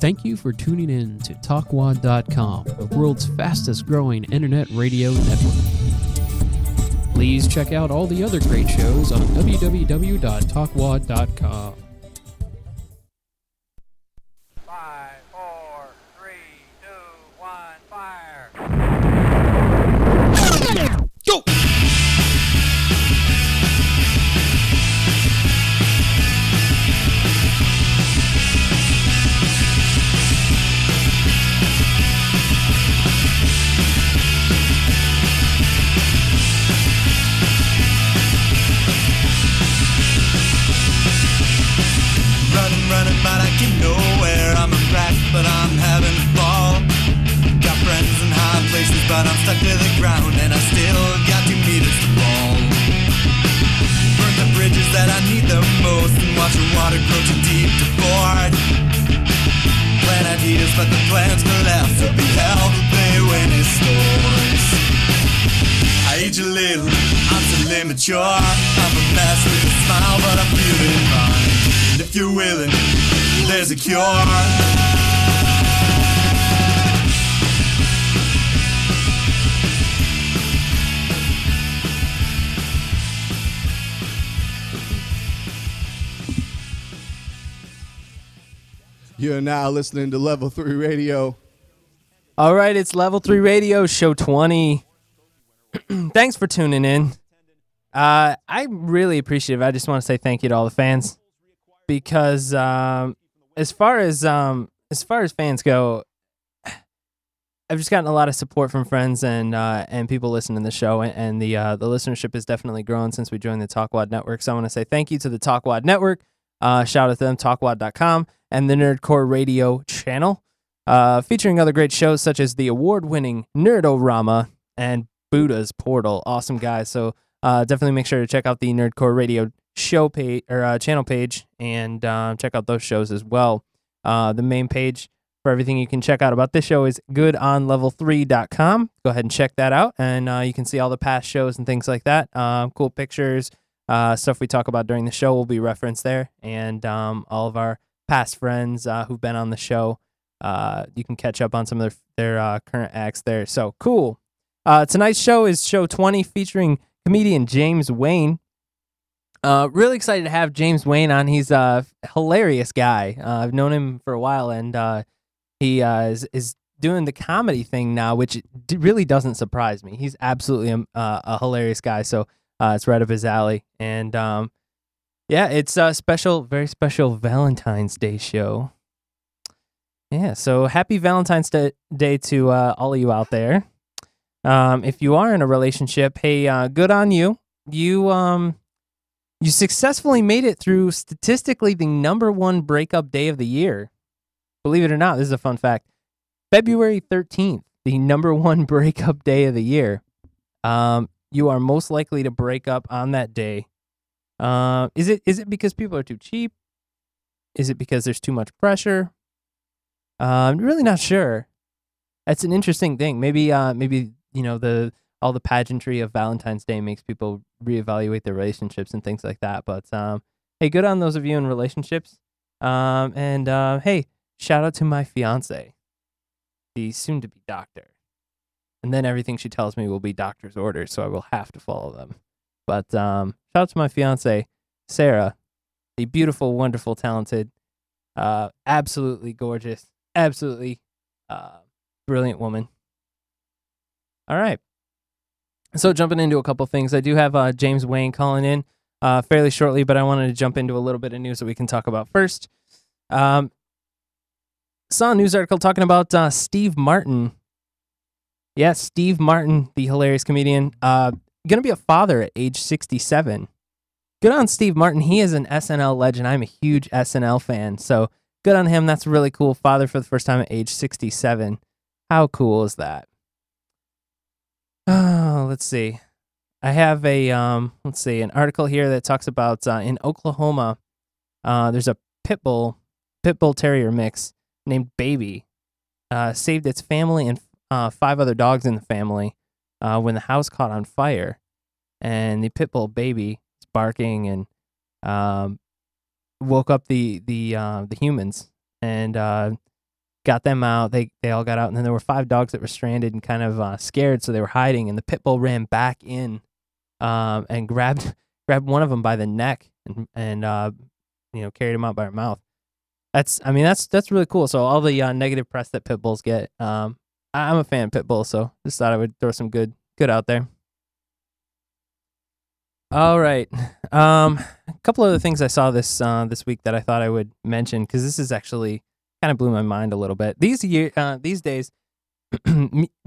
Thank you for tuning in to Talkwad.com, the world's fastest growing internet radio network. Please check out all the other great shows on www.talkwad.com. 5, 4, 3, 2, 1, fire! Go! Running, but I get nowhere. I'm a rat, but I'm having a ball. Got friends in high places, but I'm stuck to the ground, and I still got 2 meters to fall. Burn the bridges that I need the most, and watch the water grow too deep to board. Plant ideas, but the plans collapse. To be hell, they win his stores. I age a little, I'm still immature. I'm a mess with a smile, but I'm feeling fine. And if you're willing, there's a cure. You're now listening to Level 3 Radio. All right, it's Level 3 Radio, show 20. Thanks for tuning in. I'm really appreciative. I just want to say thank you to all the fans. Because as far as fans go, I've just gotten a lot of support from friends and people listening to the show, and the listenership has definitely grown since we joined the Talkwad Network. So I want to say thank you to the Talkwad Network. Shout out to them, Talkwad.com, and the Nerdcore Radio channel, featuring other great shows such as the award-winning Nerdorama and Buddha's Portal. Awesome guys. So definitely make sure to check out the Nerdcore Radio show page or channel page and check out those shows as well. The main page for everything you can check out about this show is goodonlevel3.com. Go ahead and check that out, and you can see all the past shows and things like that. Cool pictures, stuff we talk about during the show will be referenced there, and all of our past friends who've been on the show. You can catch up on some of their current acts there. So cool. Tonight's show is show 20, featuring comedian James Wayne. Really excited to have James Wayne on. He's a hilarious guy. I've known him for a while, and he is doing the comedy thing now, which really doesn't surprise me. He's absolutely a hilarious guy, so it's right up his alley. And yeah, it's a very special Valentine's Day show. Yeah, so happy Valentine's Day to all of you out there. If you are in a relationship, hey, good on you. You successfully made it through statistically the #1 breakup day of the year. Believe it or not, this is a fun fact. February 13th, the #1 breakup day of the year. You are most likely to break up on that day. Is it because people are too cheap? Is it because there's too much pressure? I'm really not sure. That's an interesting thing. Maybe you know, all the pageantry of Valentine's Day makes people reevaluate their relationships and things like that. But hey, good on those of you in relationships. And hey, shout out to my fiance, the soon-to-be doctor. And then everything she tells me will be doctor's orders, so I will have to follow them. But shout out to my fiance, Sarah, the beautiful, wonderful, talented, absolutely gorgeous, absolutely brilliant woman. All right. So jumping into a couple things, I do have James Wayne calling in fairly shortly, but I wanted to jump into a little bit of news that we can talk about first. Saw a news article talking about Steve Martin. Yes, Steve Martin, the hilarious comedian, going to be a father at age 67. Good on Steve Martin. He is an SNL legend. I'm a huge SNL fan, so good on him. That's really cool. Father for the first time at age 67. How cool is that? Oh, let's see. I have an article here that talks about in Oklahoma, there's a pit bull terrier mix named Baby, saved its family and 5 other dogs in the family when the house caught on fire, and the pit bull Baby is barking and woke up the humans, and got them out. They all got out, and then there were 5 dogs that were stranded and kind of scared, so they were hiding. And the pit bull ran back in, and grabbed one of them by the neck and carried him out by her mouth. That's really cool. So all the negative press that pit bulls get, I'm a fan of pit bulls, so just thought I would throw some good out there. All right, a couple other things I saw this week that I thought I would mention, because this is actually kind of blew my mind a little bit. These days,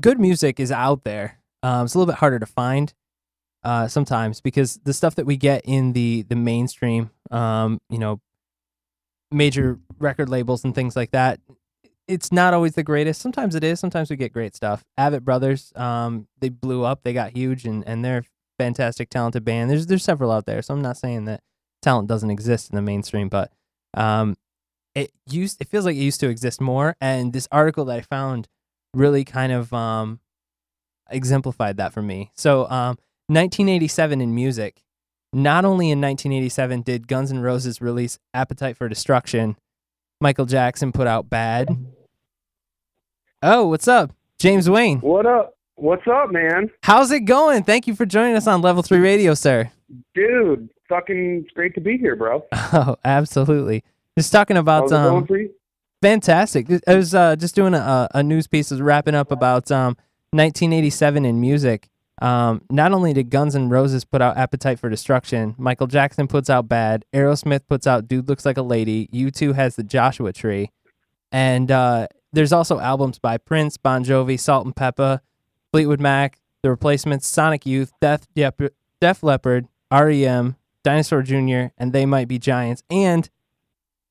good music is out there. It's a little bit harder to find sometimes, because the stuff that we get in the mainstream, major record labels and things like that, it's not always the greatest. Sometimes it is. Sometimes we get great stuff. Avett Brothers, they blew up. They got huge, and they're a fantastic, talented band. There's several out there, so I'm not saying that talent doesn't exist in the mainstream, but it feels like it used to exist more. And this article that I found really kind of exemplified that for me. So 1987 in music. Not only in 1987 did Guns N' Roses release Appetite for Destruction, Michael Jackson put out Bad. Oh, what's up? James Wayne. What up? What's up, man? How's it going? Thank you for joining us on Level 3 Radio, sir. Dude, fucking great to be here, bro. Oh, absolutely. Just talking about How's it going for you? Fantastic. I was just doing a news piece, wrapping up about 1987 in music. Not only did Guns N' Roses put out Appetite for Destruction, Michael Jackson puts out Bad, Aerosmith puts out Dude Looks Like a Lady, U2 has The Joshua Tree, and there's also albums by Prince, Bon Jovi, Salt and Peppa, Fleetwood Mac, The Replacements, Sonic Youth, Def Leppard, R.E.M., Dinosaur Jr., and They Might Be Giants. And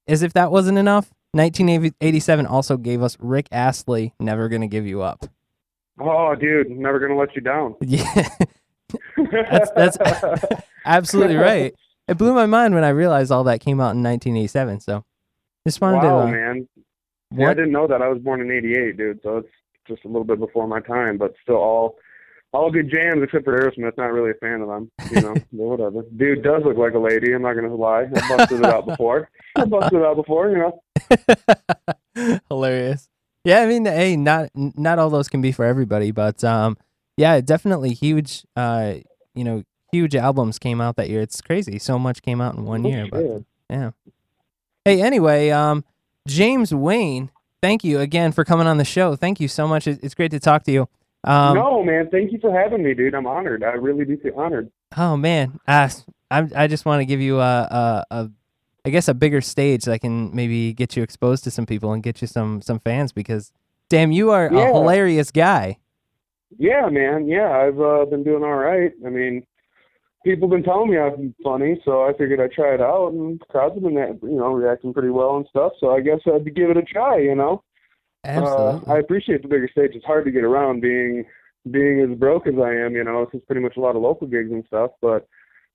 as if that wasn't enough, 1987 also gave us Rick Astley, Never Gonna Give You Up. Oh, dude, never gonna let you down. Yeah, that's absolutely right. It blew my mind when I realized all that came out in 1987. So just wanted wow, to. Man. Yeah, I didn't know that. I was born in '88, dude. So it's just a little bit before my time, but still all good jams except for Aerosmith. Not really a fan of them, but whatever. Dude does look like a lady. I'm not gonna lie. I busted it out before. Hilarious. Yeah, I mean, hey, not all those can be for everybody, but yeah, definitely huge. Huge albums came out that year. It's crazy. So much came out in one year, but yeah. Hey, anyway, James Wayne, thank you again for coming on the show. Thank you so much. It's great to talk to you. No, man, thank you for having me, dude. I'm honored. I really do feel honored. Oh man, I just want to give you I guess a bigger stage that can maybe get you exposed to some people and get you some fans, because damn, you are a hilarious guy. Yeah, man. Yeah, I've been doing all right. I mean, people have been telling me I'm funny, so I figured I'd try it out, and crowds have been, reacting pretty well and stuff. So I guess I'd give it a try. Absolutely. I appreciate the bigger stage. It's hard to get around being as broke as I am. It's pretty much a lot of local gigs and stuff, but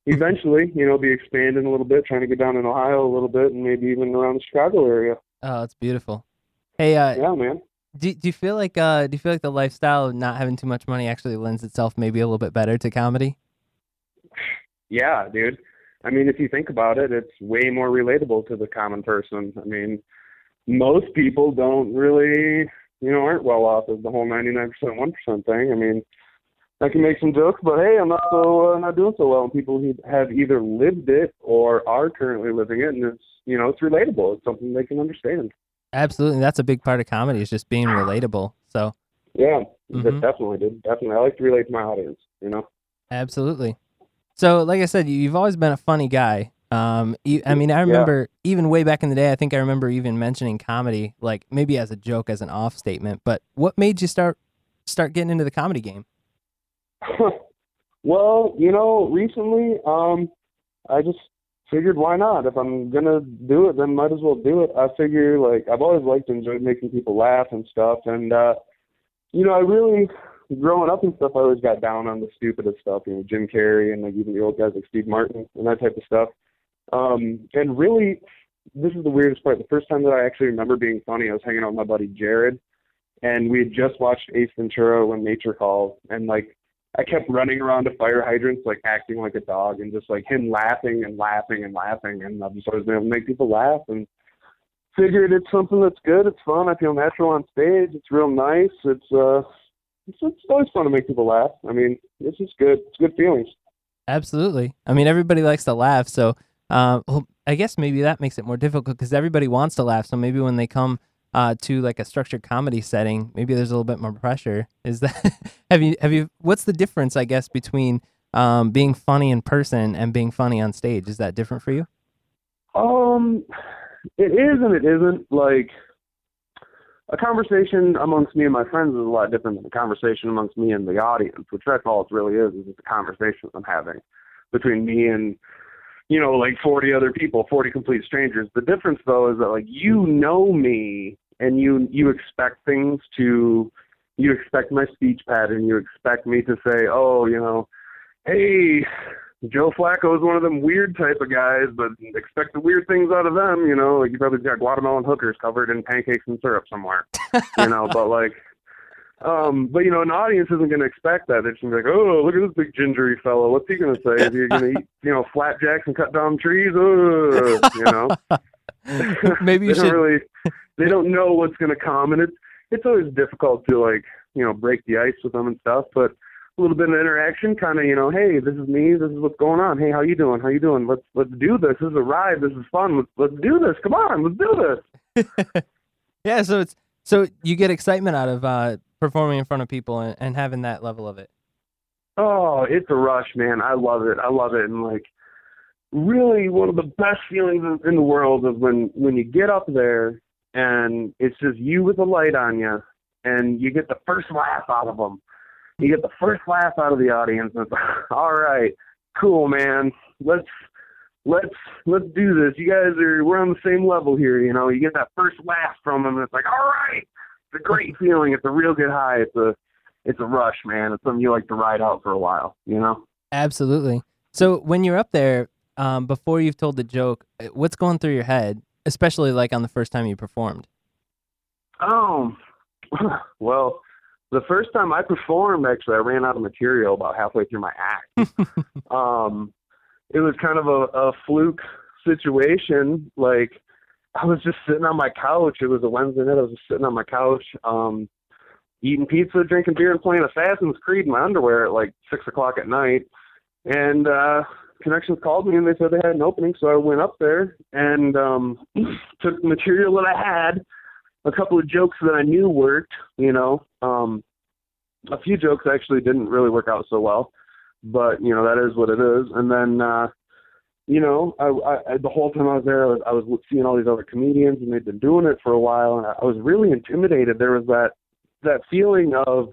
eventually, be expanding a little bit, trying to get down in Ohio a little bit, and maybe even around the Chicago area. Oh, it's beautiful. Hey, yeah, man. Do you feel like the lifestyle of not having too much money actually lends itself maybe a little bit better to comedy? Yeah, dude. I mean, if you think about it, it's way more relatable to the common person. I mean, most people don't really, aren't well off as the whole 99% 1% thing. I mean, I can make some jokes, but hey, I'm not doing so well. And people who have either lived it or are currently living it, and it's it's relatable. It's something they can understand. Absolutely, that's a big part of comedy, is just being relatable. So yeah, definitely, dude. Definitely, I like to relate to my audience. Absolutely. So, like I said, you've always been a funny guy. I remember even way back in the day. I think I remember even mentioning comedy, like maybe as a joke, as an off statement. But what made you start getting into the comedy game? Well, recently, I just figured, why not? If I'm gonna do it, then might as well do it. I figure, I've always liked to enjoy making people laugh and stuff, and I really, growing up and stuff, I always got down on the stupidest stuff, Jim Carrey and even the old guys like Steve Martin and that type of stuff. And really, this is the weirdest part. The first time that I actually remember being funny, I was hanging out with my buddy Jared, and we had just watched Ace Ventura: When Nature Calls, and I kept running around to fire hydrants, acting like a dog, and just him laughing and laughing and laughing, and I've just always been able to make people laugh. And figured it's something that's good. It's fun. I feel natural on stage. It's real nice. It's always fun to make people laugh. I mean, it's just good. It's good feelings. Absolutely. I mean, everybody likes to laugh, so well, I guess maybe that makes it more difficult because everybody wants to laugh. So maybe when they come to like a structured comedy setting, maybe there's a little bit more pressure. Is that have you? What's the difference, I guess, between being funny in person and being funny on stage? Is that different for you? It is and it isn't. Like, a conversation amongst me and my friends is a lot different than a conversation amongst me and the audience, which that's all it really is just a conversation I'm having between me and, like 40 other people, 40 complete strangers. The difference, though, is that, like, you know me and you expect things to, you expect my speech pattern, you expect me to say, oh, hey, Joe Flacco is one of them weird type of guys, but expect the weird things out of them, like you probably got Guatemalan hookers covered in pancakes and syrup somewhere, but like, but an audience isn't going to expect that. They're just going to be like, oh, look at this big gingery fellow. What's he going to say? Is he going to eat, flapjacks and cut down trees? Maybe you should. They don't know what's going to come, and it's always difficult to like, break the ice with them and stuff, but a little bit of interaction, kind of, hey, this is me, this is what's going on. Hey, how you doing? Let's do this. This is a ride. This is fun. Let's do this. Come on, let's do this. Yeah, so you get excitement out of performing in front of people and having that level of it. Oh, it's a rush, man. I love it. And like, really one of the best feelings in the world is when you get up there and it's just you with the light on you and you get the first laugh out of them. You get the first laugh out of the audience, and it's like, all right, cool, man. Let's do this. You guys we're on the same level here, You get that first laugh from them, and it's like, all right. It's a great feeling. It's a real good high. It's a rush, man. It's something you like to ride out for a while, Absolutely. So when you're up there, before you've told the joke, what's going through your head, especially like on the first time you performed? Oh, well. The first time I performed, actually, I ran out of material about halfway through my act. It was kind of a fluke situation. Like, I was just sitting on my couch. It was a Wednesday night. I was just sitting on my couch, eating pizza, drinking beer, and playing Assassin's Creed in my underwear at like 6 o'clock at night. And Connections called me, and they said they had an opening. So I went up there and took the material that I had, a couple of jokes that I knew worked, a few jokes actually didn't really work out so well, but, that is what it is. And then, I the whole time I was there, I was seeing all these other comedians, and they'd been doing it for a while, and I was really intimidated. There was that feeling of,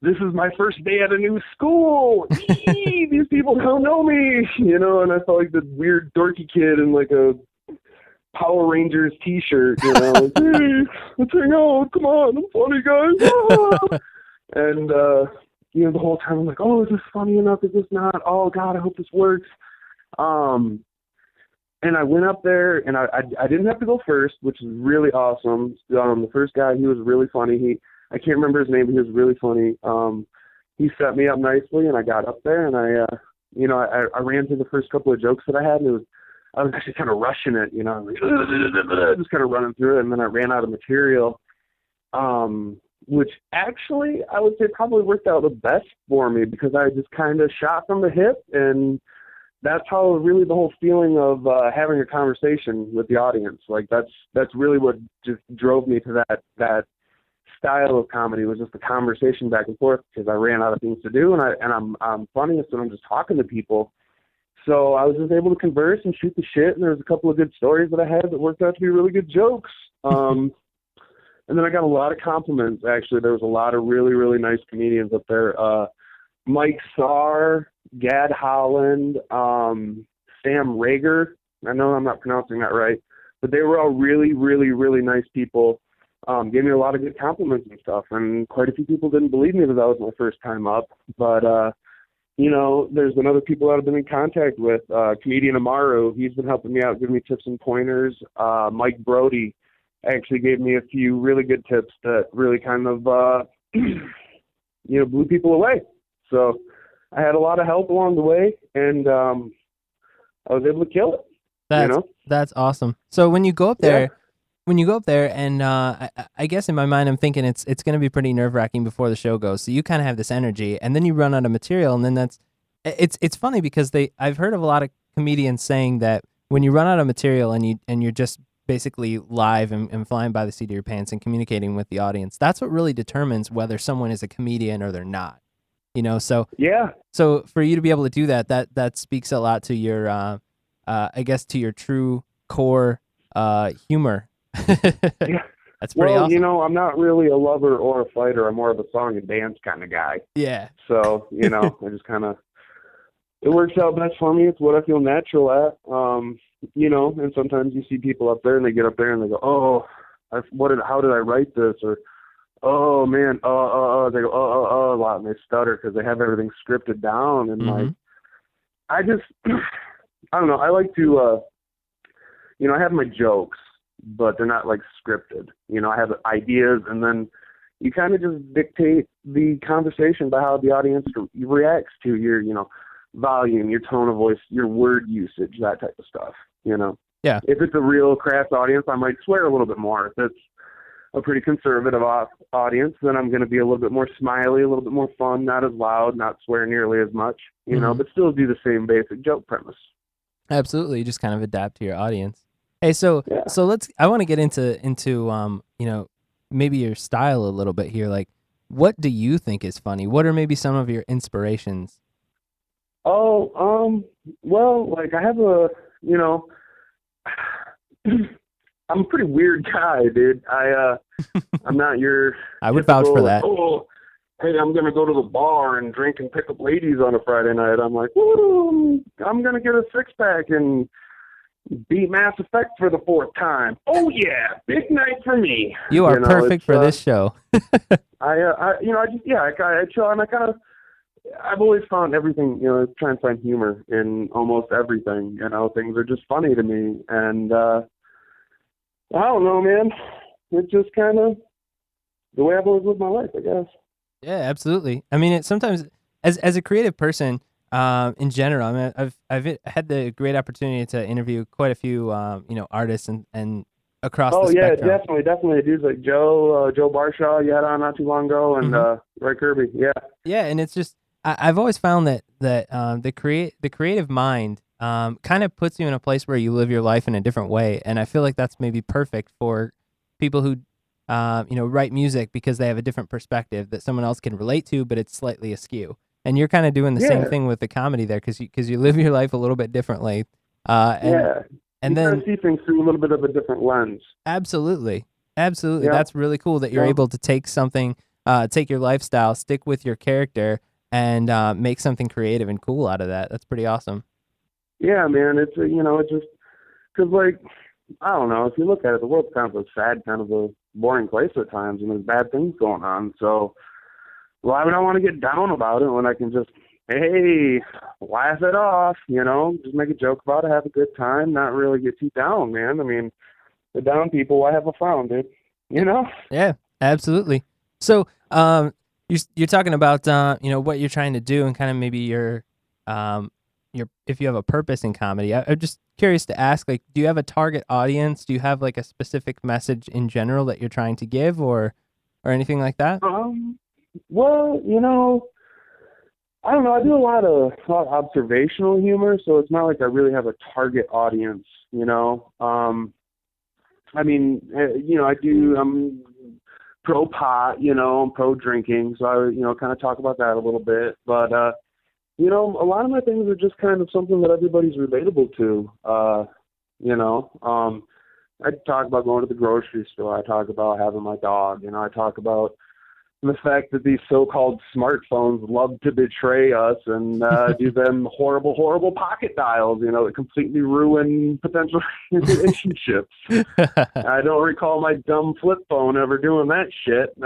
this is my first day at a new school. These people don't know me, and I felt like this weird dorky kid in like a Power Rangers t-shirt, like, hey, let's hang out, come on, I'm funny, guys. And, the whole time I'm like, oh, is this funny enough? Is this not? Oh, God, I hope this works. And I went up there, and I didn't have to go first, which is really awesome. The first guy, he was really funny. I can't remember his name, but he was really funny. He set me up nicely, and I got up there, and I ran through the first couple of jokes that I had, and I was actually kind of rushing it, like, just kind of running through it, and then I ran out of material, which actually I would say probably worked out the best for me because I just kind of shot from the hip, and that's how really the whole feeling of having a conversation with the audience, like that's really what just drove me to that style of comedy, was just the conversation back and forth, because I ran out of things to do, and I'm funniest when I'm just talking to people. So I was just able to converse and shoot the shit, and there was a couple of good stories that I had that worked out to be really good jokes. And then I got a lot of compliments, actually. There was a lot of really, really nice comedians up there. Mike Sarr, Gad Holland, Sam Rager. I know I'm not pronouncing that right, but they were all really, really, really nice people. Gave me a lot of good compliments and stuff, and quite a few people didn't believe me that was my first time up. But, there's been other people that I've been in contact with. Comedian Amaru, he's been helping me out, giving me tips and pointers. Mike Brody actually gave me a few really good tips that really kind of, blew people away. So I had a lot of help along the way, and I was able to kill it. That's awesome. So when you go up there, when you go up there, and I guess in my mind I'm thinking it's going to be pretty nerve-wracking before the show goes. So you kind of have this energy, and then you run out of material, and then it's funny because I've heard of a lot of comedians saying that when you run out of material and you're just basically live and flying by the seat of your pants and communicating with the audience, that's what really determines whether someone is a comedian or they're not. So Yeah. so for you to be able to do that speaks a lot to your I guess to your true core humor. Yeah. That's pretty Well, awesome. I'm not really a lover or a fighter. I'm more of a song and dance kind of guy. Yeah. So, I just kind of, it works out best for me. It's what I feel natural at. And sometimes you see people up there and they get up there and they go, oh, how did I write this? Or, oh man, they go, a lot, and they stutter because they have everything scripted down. And like, I just, I don't know. I like to, I have my jokes, but they're not like scripted. I have ideas, and then you kind of just dictate the conversation by how the audience reacts to your, volume, your tone of voice, your word usage, that type of stuff. Yeah. If it's a real crass audience, I might swear a little bit more. If it's a pretty conservative audience, then I'm going to be a little bit more smiley, a little bit more fun, not as loud, not swear nearly as much, but still do the same basic joke premise. Absolutely. You just kind of adapt to your audience. Hey, so I want to get into maybe your style a little bit here. Like, what do you think is funny? What are maybe some of your inspirations? Oh, well, like I have I'm a pretty weird guy, dude. I'm not your I would vouch for typical, that. oh, hey, I'm going to go to the bar and drink and pick up ladies on a Friday night. I'm like, woo, I'm going to get a six-pack and beat Mass Effect for the fourth time. Oh, yeah, big night for me. You are perfect for this show. I chill, and I've always found everything, try and find humor in almost everything. Things are just funny to me. And I don't know, man. It's just kind of the way I've always lived my life, I guess. Yeah, absolutely. I mean, it sometimes as a creative person, in general, I mean, I've had the great opportunity to interview quite a few, artists and across the spectrum. Definitely. Dudes like Joe Barshaw, you had on not too long ago, and Roy Kirby. Yeah. Yeah, and it's just I've always found that the creative mind kind of puts you in a place where you live your life in a different way, and I feel like that's maybe perfect for people who write music because they have a different perspective that someone else can relate to, but it's slightly askew. And you're kind of doing the same thing with the comedy there because you live your life a little bit differently. And then see things through a little bit of a different lens. Absolutely. Yeah. That's really cool that you're able to take something, take your lifestyle, stick with your character, and make something creative and cool out of that. That's pretty awesome. Yeah, man. It's it's just because like I don't know. If you look at it, the world's kind of a sad, kind of a boring place at times, and there's bad things going on. So why would I want to get down about it when I can just, hey, laugh it off, just make a joke about it, have a good time, not really get too down, man. I mean, the down people, why have a frown, dude? Yeah, absolutely. So, you're talking about, what you're trying to do and kind of maybe your, if you have a purpose in comedy. I'm just curious to ask, like, do you have a target audience? Do you have like a specific message in general that you're trying to give or anything like that? Well, I don't know. I do a lot of observational humor, so it's not like I really have a target audience, I mean, I'm pro pot, I'm pro drinking, so I, kind of talk about that a little bit. But, a lot of my things are just kind of something that everybody's relatable to, I talk about going to the grocery store. I talk about having my dog. I talk about the fact that these so-called smartphones love to betray us and do them horrible, horrible pocket dials, that completely ruin potential relationships. I don't recall my dumb flip phone ever doing that shit.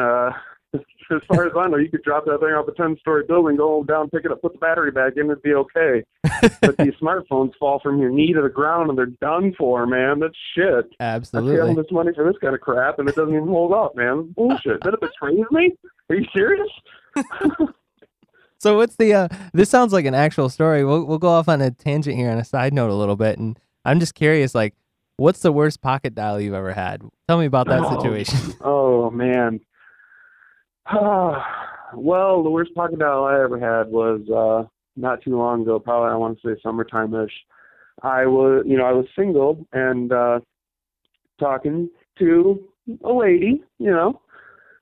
As far as I know, you could drop that thing off a 10-story building, go down, pick it up, put the battery back in, it'd be okay. But these smartphones fall from your knee to the ground, and they're done for, man. That's shit. Absolutely. I pay all this money for this kind of crap, and it doesn't even hold up, man. Bullshit. That it betrays me? Are you serious? So what's the? This sounds like an actual story. We'll go off on a tangent here on a side note a little bit, and I'm just curious, like, What's the worst pocket dial you've ever had? Tell me about that situation. Oh man. Well, the worst pocket dial I ever had was not too long ago. Probably I want to say summertime-ish. I was single and talking to a lady.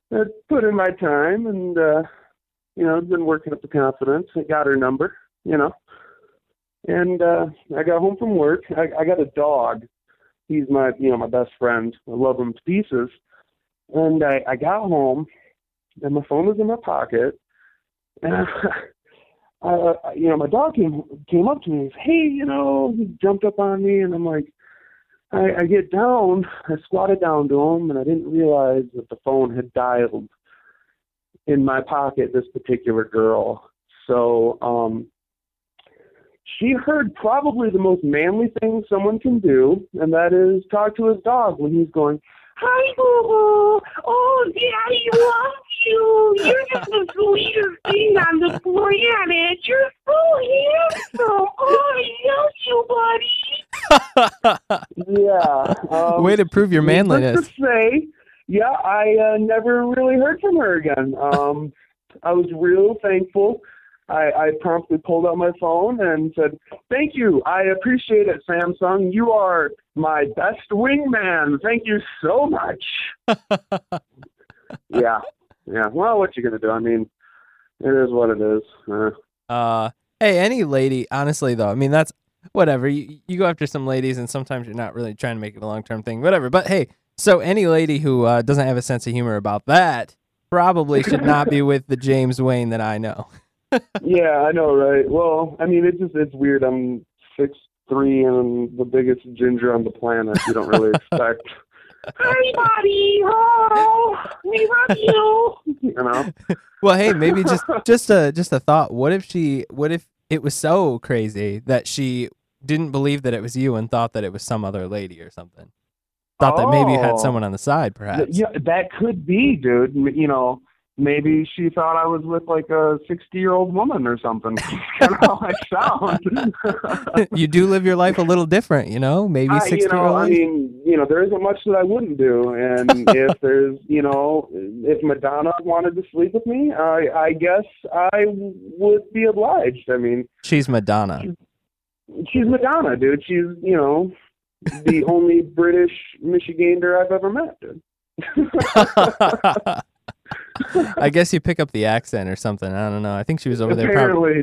That put in my time and been working up the confidence. I got her number. And I got home from work. I got a dog. He's my best friend. I love him to pieces. And I got home, and my phone was in my pocket. And my dog came up to me and said, "Hey, he jumped up on me," and I'm like, I get down, I squatted down to him, and I didn't realize that the phone had dialed in my pocket this particular girl. So, she heard probably the most manly thing someone can do, and that is talk to his dog when he's going, "Hi, Boo-Boo. Oh, Daddy loves you. You're just the sweetest thing on the planet. You're so handsome. Oh, I love you, buddy." Yeah. Way to prove your manliness. To say, yeah, I never really heard from her again. I was real thankful. I promptly pulled out my phone and said, "Thank you. I appreciate it, Samsung. You are my best wingman. Thank you so much." Yeah. Well, what you gonna do? I mean, it is what it is. Hey, any lady, honestly though, I mean that's whatever. You go after some ladies, and sometimes you're not really trying to make it a long-term thing, whatever. But hey, so any lady who doesn't have a sense of humor about that probably should not be with the James Wayne that I know. Yeah, I know, right? Well, I mean, it's weird. I'm 6'3" and the biggest ginger on the planet. You don't really expect. "Hi, buddy. Oh, we love you." Well, hey, maybe just a thought. What if it was so crazy that she didn't believe that it was you and thought that it was some other lady or something? Thought that maybe you had someone on the side, perhaps. Yeah, that could be, dude. Maybe she thought I was with like a 60-year-old woman or something. That's kind of how I sound. You do live your life a little different, maybe 60-year-old. I mean, there isn't much that I wouldn't do. And if there's, if Madonna wanted to sleep with me, I guess I would be obliged. I mean, she's Madonna. She's Madonna, dude. She's, the only British Michigander I've ever met, dude. I guess you pick up the accent or something. I don't know. I think she was over there. Apparently,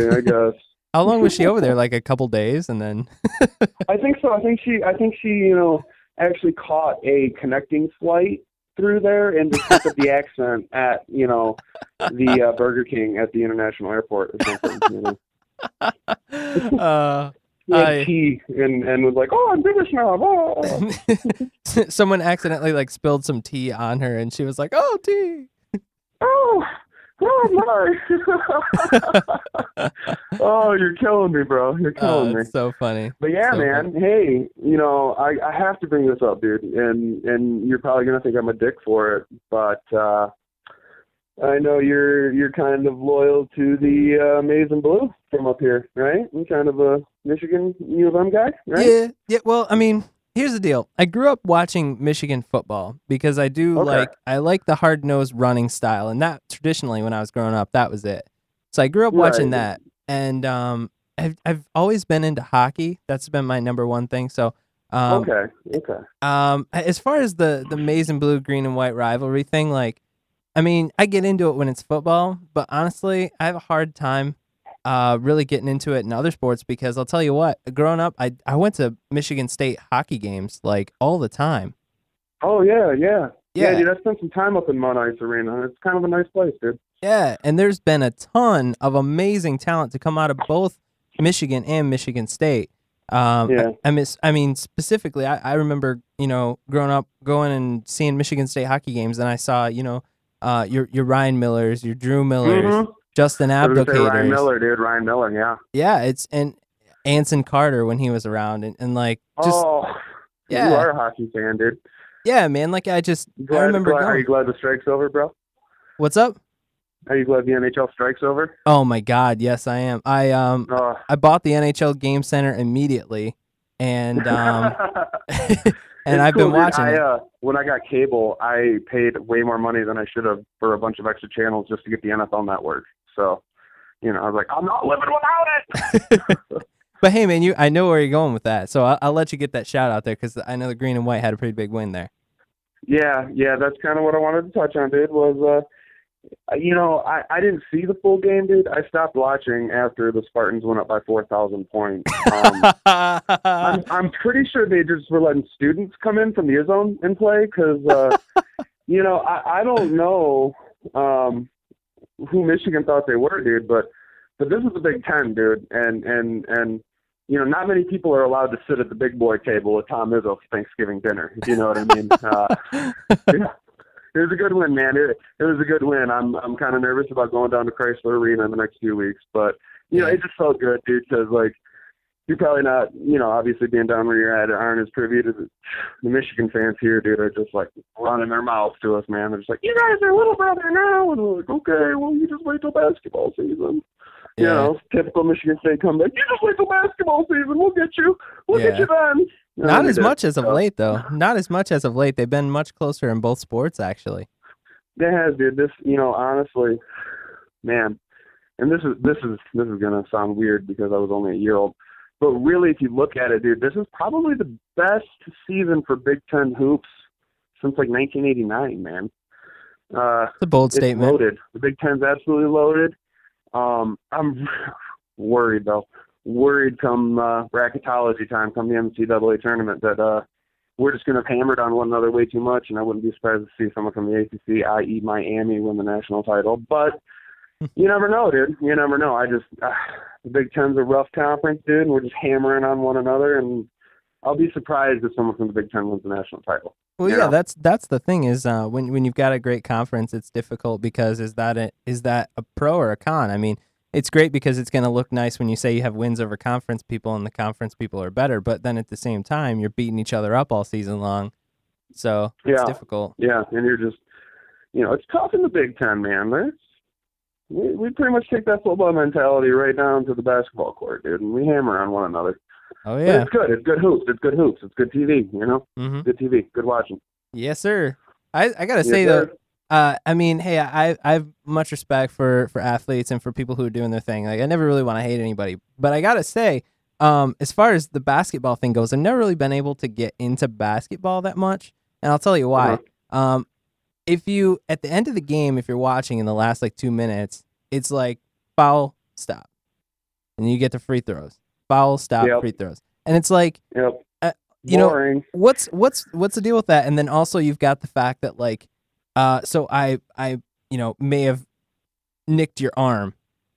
I guess. How long was she over there? Like a couple days, and then. I think so. I think she, actually caught a connecting flight through there and just picked up the accent at, the Burger King at the international airport or something. Tea and was like, "Oh, I'm British now." Oh. Someone accidentally spilled some tea on her, and she was like, "Oh, tea." Oh my. Oh, you're killing me, bro. You're killing me. It's so funny. But yeah, so man. Funny. Hey, I have to bring this up, dude, and you're probably gonna think I'm a dick for it, but I know you're kind of loyal to the Maize and Blue from up here, right? I'm kind of a Michigan U of M guy, right? Yeah. Well, I mean, here's the deal. I grew up watching Michigan football because I do like the hard-nosed running style, and that traditionally when I was growing up, that was it. So I grew up watching that, and I've always been into hockey. That's been my number one thing. So okay. As far as the Maize and Blue, green and white rivalry thing, I mean, I get into it when it's football, but honestly, I have a hard time really getting into it in other sports because I'll tell you what, growing up, I went to Michigan State hockey games all the time. Oh, yeah. Yeah, dude, I spent some time up in Mount Ice Arena. It's kind of a nice place, dude. Yeah, and there's been a ton of amazing talent to come out of both Michigan and Michigan State. I mean, specifically, I remember, growing up, going and seeing Michigan State hockey games, and I saw, your Ryan Millers, your Drew Millers, Justin Abdelkaders. Ryan Miller, dude. Ryan Miller, yeah. Yeah, and Anson Carter when he was around, and you are a hockey fan, dude. Yeah, man. I remember going. Are you glad the strike's over, bro? What's up? Are you glad the NHL strike's over? Oh my God, yes, I am. I bought the NHL Game Center immediately, and It's and I've cool, been dude. watching it. When I got cable, I paid way more money than I should have for a bunch of extra channels just to get the NFL Network. So, I was like, I'm not living without it. But hey, man, I know where you're going with that, so I'll let you get that shout out there because I know the green and white had a pretty big win there. Yeah, that's kind of what I wanted to touch on, dude, was, I didn't see the full game, dude. I stopped watching after the Spartans went up by 4,000 points. I'm pretty sure they just were letting students come in from the zone and play because, I don't know who Michigan thought they were, dude, but this is the Big Ten, dude, and not many people are allowed to sit at the big boy table with Tom Izzo for Thanksgiving dinner, if you know what I mean. Yeah. It was a good win, man. It was a good win. I'm kind of nervous about going down to Chrysler Arena in the next few weeks, but it just felt good, dude. Because you're probably not, obviously being down where you're at, aren't as privy to the Michigan fans here, dude. Are just running their mouths to us, man. They're just like, you guys are little brother now, and we're like, okay, well, you just wait till basketball season. Typical Michigan State comeback. You just wait till basketball season. We'll get you. We'll get you then. Not as much as of late, though. Not as much as of late. They've been much closer in both sports, actually. They have, dude. This, honestly, man, and this is gonna sound weird because I was only a year old, but really, if you look at it, dude, this is probably the best season for Big Ten hoops since 1989, man. It's a bold statement. Loaded. The Big Ten's absolutely loaded. I'm worried though. Worried come bracketology time, come the NCAA tournament, that we're just going to have hammered on one another way too much, and I wouldn't be surprised to see someone from the ACC, i.e. Miami, win the national title. But you never know, dude. You never know. The Big Ten's a rough conference, dude, and we're just hammering on one another, and I'll be surprised if someone from the Big Ten wins the national title. Well, yeah, that's the thing is when you've got a great conference, it's difficult because is that a pro or a con? I mean, it's great because it's going to look nice when you say you have wins over conference people and the conference people are better, but then at the same time, you're beating each other up all season long. So it's difficult. Yeah, and you're just, it's tough in the Big Ten, man. We pretty much take that football mentality right down to the basketball court, dude, and we hammer on one another. Oh, yeah. But it's good. It's good hoops. It's good hoops. It's good TV, Mm-hmm. Good TV. Good watching. Yes, sir. I got to say, though, I mean, hey, I have much respect for athletes and for people who are doing their thing. I never really want to hate anybody, but I gotta say, as far as the basketball thing goes, I've never really been able to get into basketball that much, and I'll tell you why. If you at the end of the game, if you're watching in the last 2 minutes, it's foul, stop, and you get the free throws. Foul, stop, free throws, and it's boring. What's the deal with that? And then also you've got the fact that so I may have nicked your arm,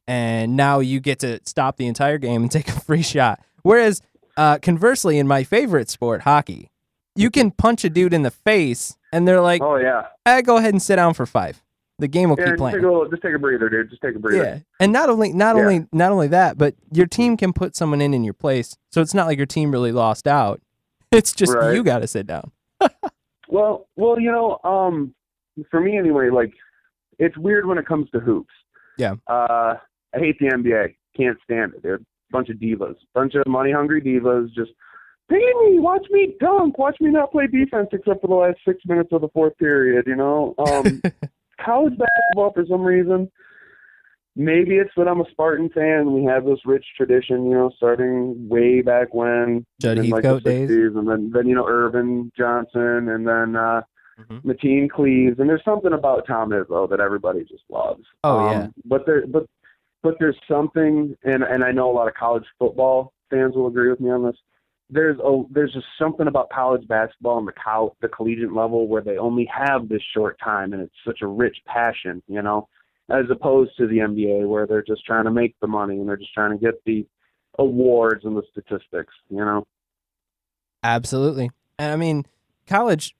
and now you get to stop the entire game and take a free shot. Whereas, conversely, in my favorite sport, hockey, you can punch a dude in the face, and they're like, "Oh yeah, go ahead and sit down for 5. The game will keep playing." Just take a breather, dude. Just take a breather. Yeah, and not only that, but your team can put someone in your place, so it's not like your team really lost out. It's just you got to sit down. Well, for me anyway, it's weird when it comes to hoops. Yeah. I hate the NBA. Can't stand it, dude. Bunch of divas. Bunch of money-hungry divas. Just, pay me. Watch me dunk. Watch me not play defense except for the last 6 minutes of the fourth period, College basketball, for some reason, maybe it's that I'm a Spartan fan and we have this rich tradition, starting way back when. Judd in Heathcote the 60s, days. And then Irvin Johnson, and then Mateen Cleaves, and there's something about Tom Izzo that everybody just loves. Oh, yeah. But there's something, and I know a lot of college football fans will agree with me on this. There's just something about college basketball and the collegiate level where they only have this short time, and it's such a rich passion, as opposed to the NBA where they're just trying to make the money and they're just trying to get the awards and the statistics, Absolutely. And I mean, college,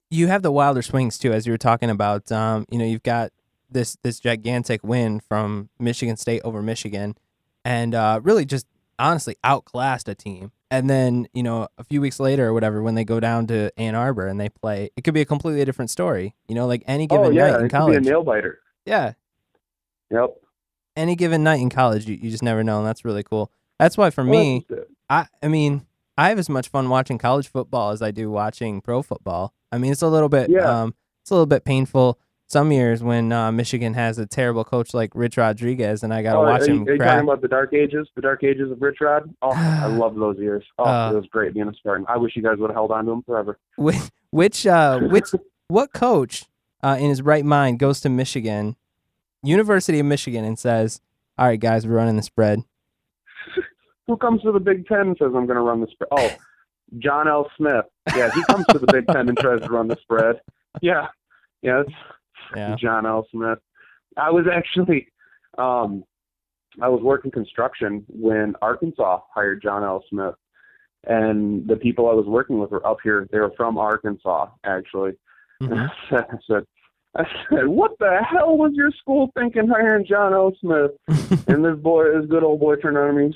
you have the wilder swings too, as you were talking about. You've got this gigantic win from Michigan State over Michigan, and really just honestly outclassed a team. And then, a few weeks later or whatever, when they go down to Ann Arbor and they play, it could be a completely different story. Any given night in college. It could be a nail biter. Yeah. Yep. Any given night in college, you just never know, and that's really cool. That's why for me, I mean, I have as much fun watching college football as I do watching pro football. I mean, it's a little bit painful some years when Michigan has a terrible coach like Rich Rodriguez, and I got to watch him Are you crack. talking about the dark ages of Rich Rod? Oh, I love those years. Oh, it was great being a Spartan. I wish you guys would have held on to him forever. What coach in his right mind goes to Michigan, University of Michigan, and says, "All right, guys, we're running the spread"? Who comes to the Big Ten and says, I'm going to run the spread? Oh, John L. Smith. Yeah, he comes to the Big Ten and tries to run the spread. Yeah, it's John L. Smith. I was actually, I was working construction when Arkansas hired John L. Smith. And the people I was working with were up here. They were from Arkansas, actually. Mm-hmm. I said, what the hell was your school thinking hiring John L. This good old boy turned on me and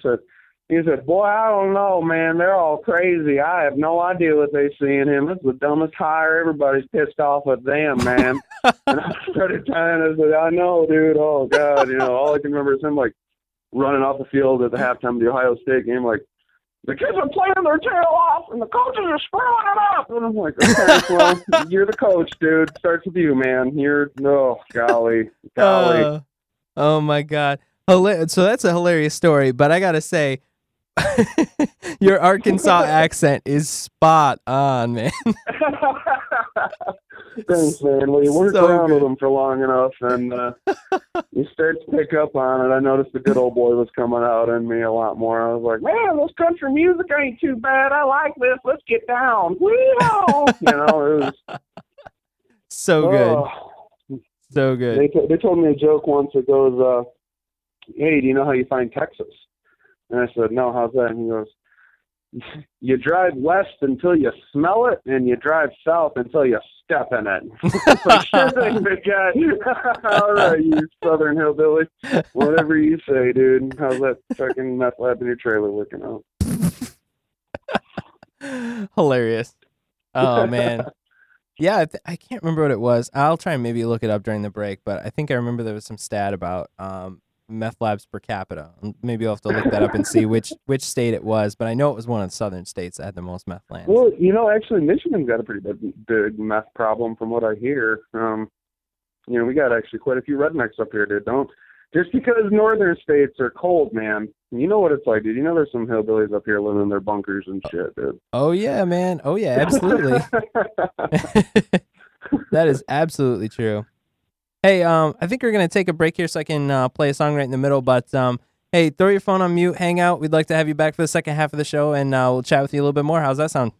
he said, boy, I don't know, man. They're all crazy. I have no idea what they see in him. It's the dumbest hire. Everybody's pissed off at them, man. And I started trying to say, I know, dude. Oh, God. All I can remember is him, running off the field at the halftime of the Ohio State game, the kids are playing their tail off, and the coaches are screwing it up. And I'm like, okay, well, you're the coach, dude. Starts with you, man. Golly. Oh, my God. So that's a hilarious story, but I got to say, your Arkansas accent is spot on, man. Thanks, man. Well, you work around with them for long enough, and you start to pick up on it. I noticed the good old boy was coming out in me a lot more. I was like, man, this country music ain't too bad. I like this. Let's get down. Wee-haw! It was so good. So good. They told me a joke once that goes, hey, do you know how you find Texas? And I said, no, how's that? And he goes, you drive west until you smell it, and you drive south until you step in it. Sure thing, big guy. All right, you southern hillbilly. Whatever you say, dude. How's that fucking meth lab in your trailer working out? Hilarious. Oh, man. Yeah, I can't remember what it was. I'll try and maybe look it up during the break, but I think I remember there was some stat about meth labs per capita. Maybe I'll have to look that up and see which state it was, but I know it was one of the southern states that had the most meth lands. Well, actually, Michigan's got a pretty big meth problem from what I hear. We got actually quite a few rednecks up here, dude. Just because northern states are cold, man. You know what it's like, dude. There's some hillbillies up here living in their bunkers and shit, dude. Oh, yeah, man. Oh, yeah, absolutely. That is absolutely true. Hey, I think we're going to take a break here so I can play a song right in the middle. But, hey, throw your phone on mute, hang out. We'd like to have you back for the second half of the show, and we'll chat with you a little bit more. How's that sound?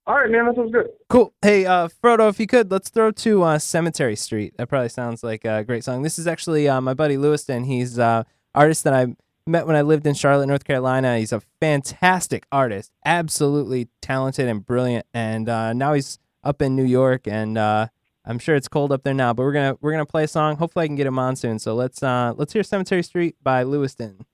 All right, man. That sounds good. Cool. Hey, Frodo, if you could, let's throw to Cemetery Street. That probably sounds like a great song. This is actually my buddy Lewiston. He's an artist that I met when I lived in Charlotte, North Carolina. He's a fantastic artist, absolutely talented and brilliant. And now he's up in New York, and I'm sure it's cold up there now, but we're gonna play a song. Hopefully I can get him on soon. So let's hear Cemetery Street by Lewiston.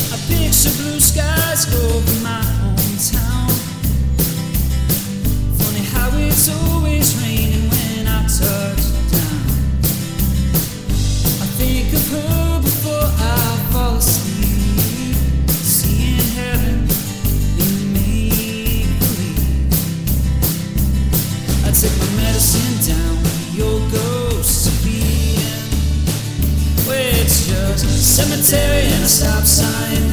I picture blue skies over my hometown. Funny how it's always raining when I touch down. I think of her before I fall asleep, seeing heaven in make-believe. I take my medicine down where your ghost is being, where it's just a cemetery and a stop sign.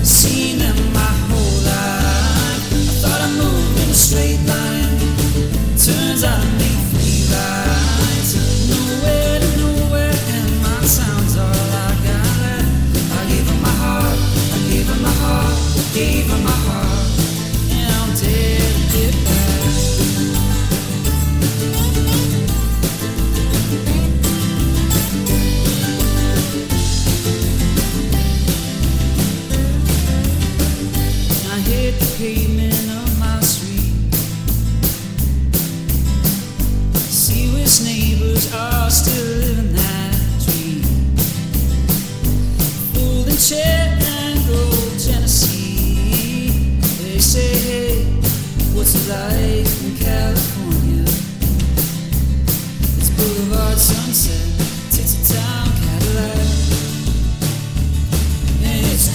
Seen them my whole life. I thought I moved in a straight line. Turns out I made 3 rides. Nowhere to nowhere, and my sound's all I got left. I gave her my heart, I gave her my heart, gave her my heart, and I'm dead to get back. I hit the pavement of my street, see which neighbors are still living that dream. Folding chair and old Tennessee,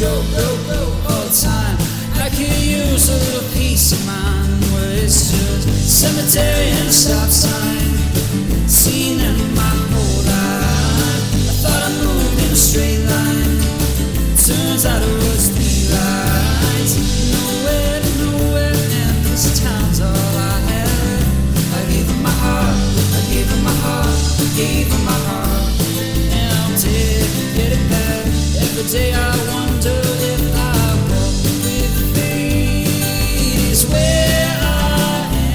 go all the time. I could use a little peace of mind where it's just cemetery and a stop sign. Seen in my whole life, I thought I moved in a straight line. Turns out it was 3 lights. Nowhere to nowhere, and this town's all I had. I gave her my heart, I gave her my heart, I gave her my heart, and I'll get it back. Every day I wonder if I walk with fate is where I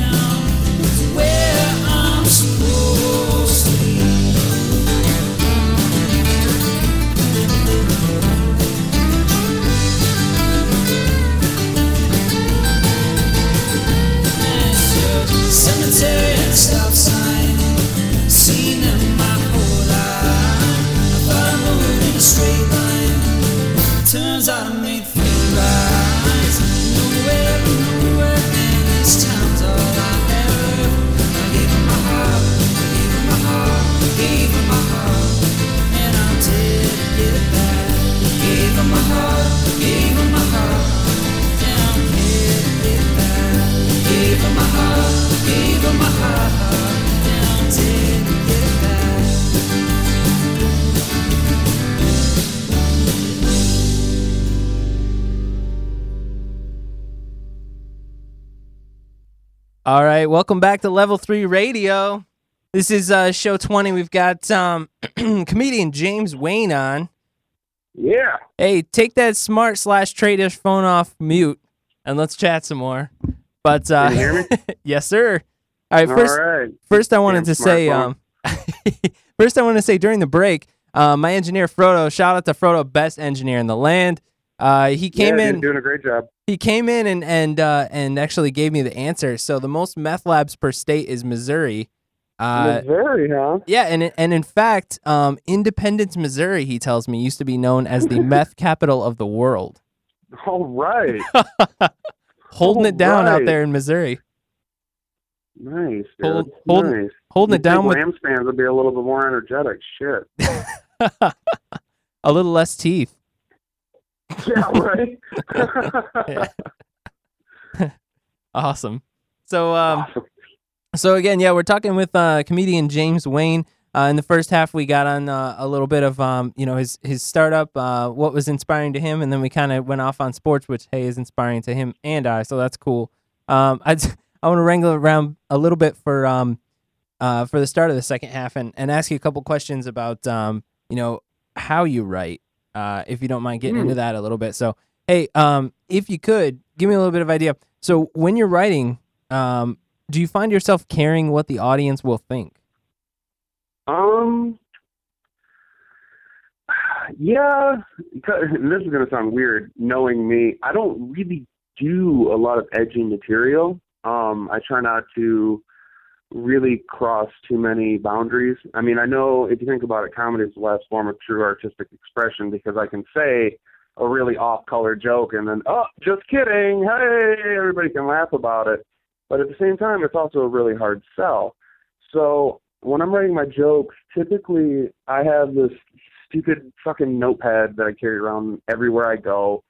am, is where I'm supposed to be. Cemetery and stop sign, seen in my whole life. I thought I moved in a straight line. Turns out I made 3 rides. Nowhere, and this town's all I have. I gave her my heart, I gave her my heart, I gave her my heart, and I did get it back. Gave her my heart, gave her my heart, and I did get it back. Gave her my heart, gave her my heart, and I did get it back. All right, welcome back to Level 3 Radio. This is show 20. We've got comedian James Wayne on. Yeah. Hey, take that smart/tradish phone off mute, and let's chat some more. But Can you hear me? yes, sir. All right, All right. first I wanted Damn to say, smartphone. first I want to say during the break, my engineer Frodo, shout out to Frodo, best engineer in the land. He came Yeah, in. dude, doing a great job. He came in and actually gave me the answer. So the most meth labs per state is Missouri. Missouri, huh? Yeah, and in fact, Independence, Missouri, he tells me, used to be known as the meth capital of the world. All right. Holding it down out Alright. there in Missouri. Nice, dude. Holding Nice. it You'd down think with Rams fans would be a little bit more energetic. Shit. a little less teeth. Yeah, right? Awesome. So Awesome. So again, yeah, we're talking with comedian James Wayne. In the first half, we got on a little bit of his startup, what was inspiring to him, and then we kind of went off on sports, which is inspiring to him and I. So that's cool. I want to wrangle around a little bit for the start of the second half and ask you a couple questions about how you write, if you don't mind getting into that a little bit. So hey, if you could give me a little bit of idea. So when you're writing, do you find yourself caring what the audience will think? Yeah, this is going to sound weird, knowing me. I don't really do a lot of edgy material. I try not to really cross too many boundaries. I mean, I know if you think about it, comedy is the last form of true artistic expression because I can say a really off-color joke and then, oh, just kidding, hey, everybody can laugh about it. But at the same time, it's also a really hard sell. So when I'm writing my jokes, typically I have this stupid fucking notepad that I carry around everywhere I go.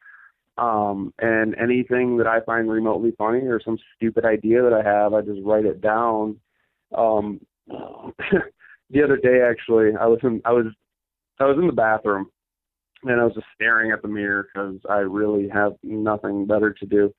And anything that I find remotely funny or some stupid idea that I have, I just write it down. The other day, actually, I was in the bathroom and I was just staring at the mirror because I really have nothing better to do.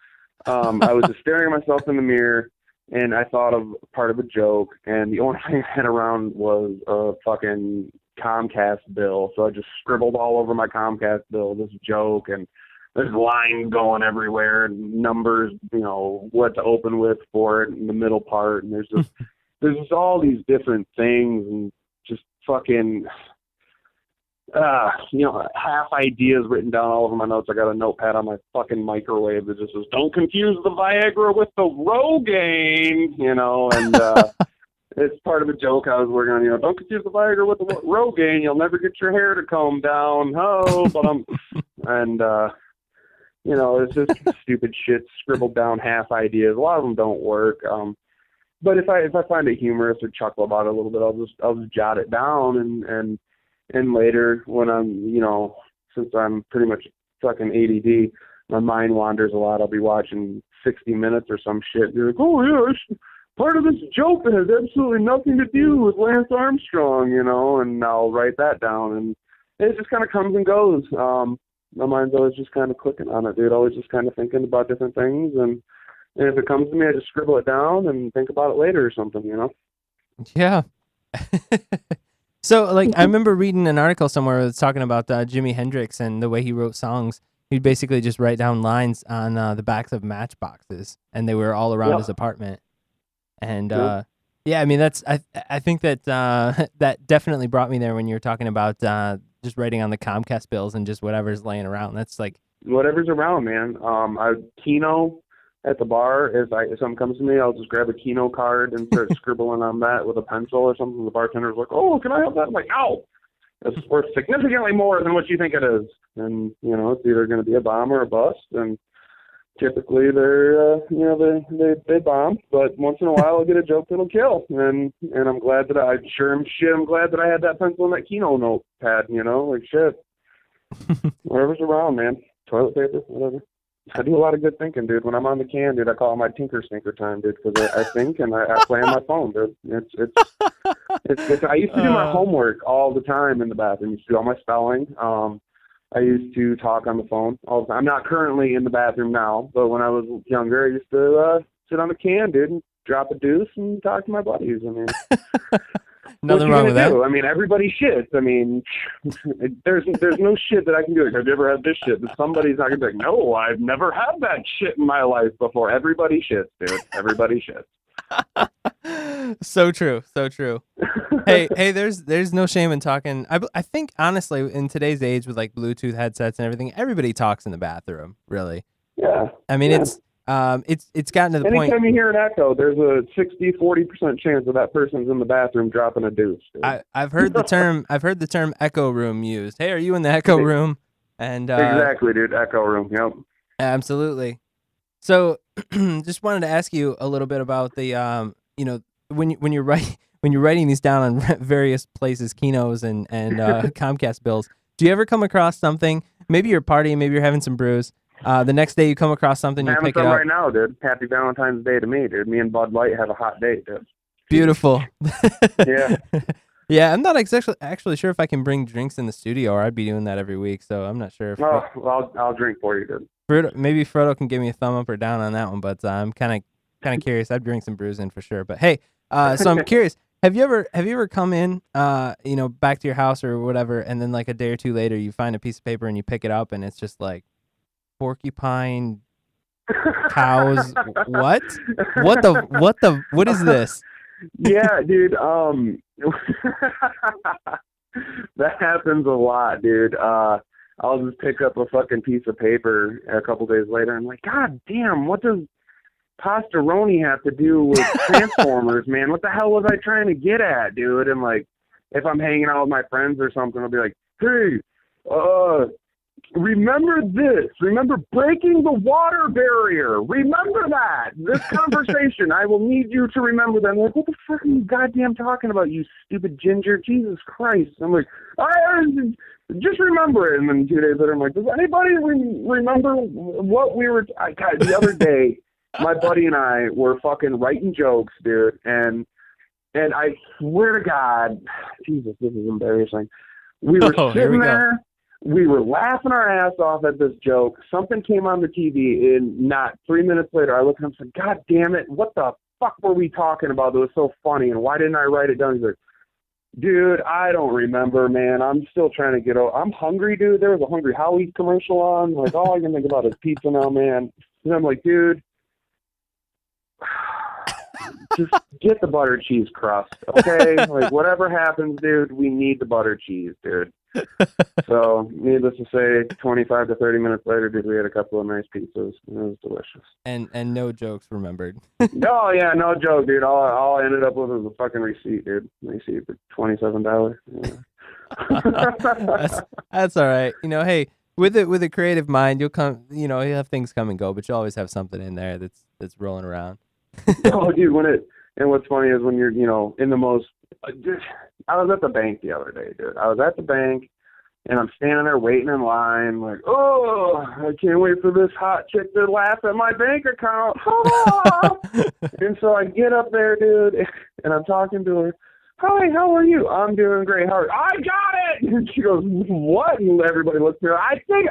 I was just staring at myself in the mirror and I thought of part of a joke, and the only thing I had around was a fucking Comcast bill. So I just scribbled all over my Comcast bill this joke, and there's lines going everywhere and numbers, what to open with for it in the middle part. And there's just all these different things and just fucking, half ideas written down all over my notes. I got a notepad on my fucking microwave that just says, don't confuse the Viagra with the Rogaine, and it's part of a joke I was working on, don't confuse the Viagra with the Rogaine. You'll never get your hair to comb down. It's just stupid shit, scribbled down half ideas. A lot of them don't work. But if I find it humorous or chuckle about it a little bit, I'll just jot it down and later when I'm, since I'm pretty much fucking ADD. My mind wanders a lot. I'll be watching 60 Minutes or some shit. You're like, oh yeah, part of this joke that has absolutely nothing to do with Lance Armstrong, you know, and I'll write that down, and it just kind of comes and goes. My mind's always just kind of clicking on it, dude. Always just kind of thinking about different things, and if it comes to me, I just scribble it down and think about it later or something, you know? Yeah. So, like, I remember reading an article somewhere that's talking about Jimi Hendrix and the way he wrote songs. He'd basically just write down lines on the backs of matchboxes, and they were all around his apartment. And yeah, I mean, I think that that definitely brought me there when you were talking about just writing on the Comcast bills and just whatever's laying around. That's like whatever's around, man. Keno at the bar, if something comes to me, I'll just grab a Keno card and start scribbling on that with a pencil or something. The bartender's like, "Oh, can I have that?" I'm like, "No, it's worth significantly more than what you think it is." And you know, it's either going to be a bomb or a bust. And typically, they're they bomb. But once in a while, I'll get a joke that'll kill. And I'm glad that I'm glad that I had that pencil and that Keno notepad. You know, like shit. Whatever's around, man. Toilet paper, whatever. I do a lot of good thinking, dude. When I'm on the can, dude, I call it my tinker stinker time, dude, because I think and I play on my phone, dude. It's I used to do my homework all the time in the bathroom. I used to do all my spelling. I used to talk on the phone all the time. I'm not currently in the bathroom now, but when I was younger, I used to sit on the can, dude, and drop a deuce and talk to my buddies. I mean, nothing wrong with that. I mean, everybody shits. I mean, there's no shit that I can do. Like, have you ever had this shit? But somebody's not gonna be like, no, I've never had that shit in my life before. Everybody shits, dude. Everybody shits. So true, so true. hey, there's no shame in talking. I think honestly, in today's age with like Bluetooth headsets and everything, everybody talks in the bathroom. Really. Yeah. I mean, it's gotten to the point. Anytime you hear an echo, there's a 60-40% chance that that person's in the bathroom dropping a deuce. Dude. I've heard the term echo room used. Hey, are you in the echo room? And exactly, dude. Echo room. Yep. Absolutely. So, just wanted to ask you a little bit about the when you're writing these down on various places, Kenos and Comcast bills. Do you ever come across something? Maybe you're partying, maybe you're having some brews. The next day you come across something, you pick it up. Right now, dude. Happy Valentine's Day to me, dude. Me and Bud Light have a hot date, dude. Beautiful. Yeah. Yeah, I'm not actually sure if I can bring drinks in the studio, or I'd be doing that every week. So I'm not sure. Well, I'll drink for you, dude. Maybe Frodo can give me a thumb up or down on that one, but I'm kind of curious. I'd bring some brews in for sure. But hey, so I'm curious. Have you ever come in, back to your house or whatever, and then like a day or two later, you find a piece of paper and you pick it up, and it's just like porcupine cows. What is this? Yeah, dude. That happens a lot, dude. I'll just pick up a fucking piece of paper a couple days later and I'm like, God damn, what does Pastoroni have to do with Transformers, man? What the hell was I trying to get at, dude? And like, if I'm hanging out with my friends or something, I'll be like, hey, remember this. Remember breaking the water barrier. Remember that. This conversation, I will need you to remember that. I'm like, what the fuck are you goddamn talking about, you stupid ginger? Jesus Christ. I'm like, just remember it. And then 2 days later, I'm like, does anybody remember what we were... God, the other day, my buddy and I were fucking writing jokes, dude. And I swear to God, Jesus, this is embarrassing. We were sitting there. We were laughing our ass off at this joke. Something came on the TV, and not 3 minutes later, I looked at him and said, God damn it, what the fuck were we talking about that was so funny, and why didn't I write it down? He's like, dude, I don't remember, man. I'm still trying to get over. I'm hungry, dude. There was a Hungry Howie's commercial on. Like, all I can think about is pizza now, man. And I'm like, dude, just get the buttered cheese crust, okay? Like, whatever happens, dude, we need the buttered cheese, dude. So, needless to say, 25 to 30 minutes later, dude, we had a couple of nice pizzas. It was delicious. And no jokes remembered. Oh, yeah, no joke, dude. All I ended up with was a fucking receipt, dude. Receipt for $27. Yeah. That's all right. Hey, with a creative mind, you'll have things come and go, but you always have something in there that's rolling around. Oh, dude, and what's funny is when you're, in the most... I was at the bank the other day, dude. I was at the bank. And I'm standing there waiting in line, like, oh, I can't wait for this hot chick to laugh at my bank account. And so I get up there, dude, and I'm talking to her. Hi, how are you? I'm doing great. How are you? I got it! And she goes, what? And everybody looks at her. I think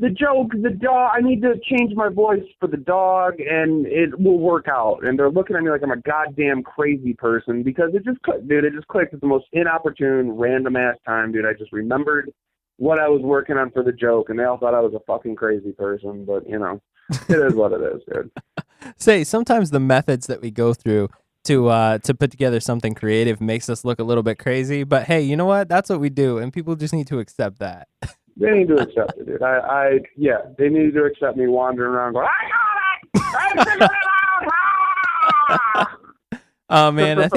the joke, the dog, I need to change my voice for the dog, and it will work out. And they're looking at me like I'm a goddamn crazy person because it just clicked, dude. It just clicked at the most inopportune, random-ass time, dude. I just remembered what I was working on for the joke, and they all thought I was a fucking crazy person. But, you know, it is what it is, dude. Say, sometimes the methods that we go through to put together something creative makes us look a little bit crazy. But, hey, you know what? That's what we do, and people just need to accept that. They need to accept it, dude. They need to accept me wandering around going, I got it! I figured it out! Oh man, I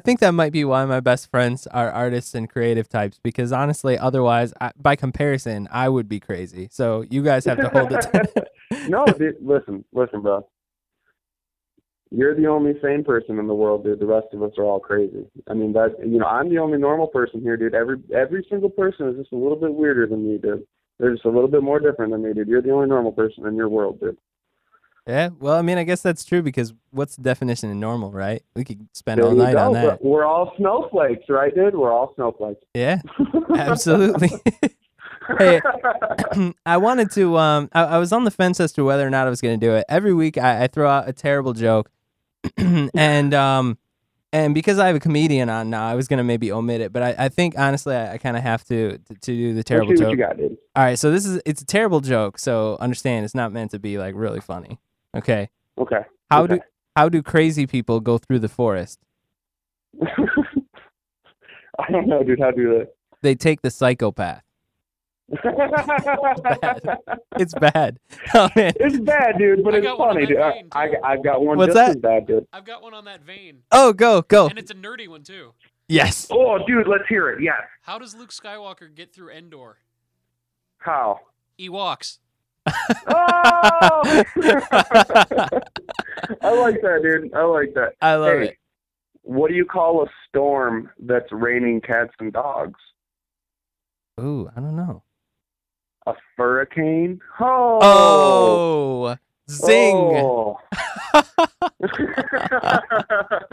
think that might be why my best friends are artists and creative types, because honestly, otherwise, by comparison, I would be crazy. So you guys have to hold it. No, dude, listen, bro. You're the only sane person in the world, dude. The rest of us are all crazy. I mean, I'm the only normal person here, dude. Every single person is just a little bit weirder than me, dude. They're just a little bit more different than me, dude. You're the only normal person in your world, dude. Yeah, well, I mean, I guess that's true, because what's the definition of normal, right? We could spend all night on that. We're all snowflakes, right, dude? We're all snowflakes. Yeah, absolutely. Hey, I wanted to, I was on the fence as to whether or not I was going to do it. Every week I throw out a terrible joke. And because I have a comedian on now, I was gonna maybe omit it, but I think honestly I kind of have to do the terrible joke. What you got, dude. All right, so it's a terrible joke, so understand it's not meant to be like really funny. Okay. Okay. How do crazy people go through the forest? I don't know, dude. How do they? They take the psychopath. It's bad. Oh, man. It's bad, dude, but it's funny, dude. I've got one What's just that? as bad, dude. I've got one on that vein. Oh, go. And it's a nerdy one, too. Yes. Oh, dude, let's hear it. Yes. How does Luke Skywalker get through Endor? How? Ewoks. Oh! I like that, dude. I like that. I love it. What do you call a storm that's raining cats and dogs? Ooh, I don't know. A furricane? Oh, zing. Oh.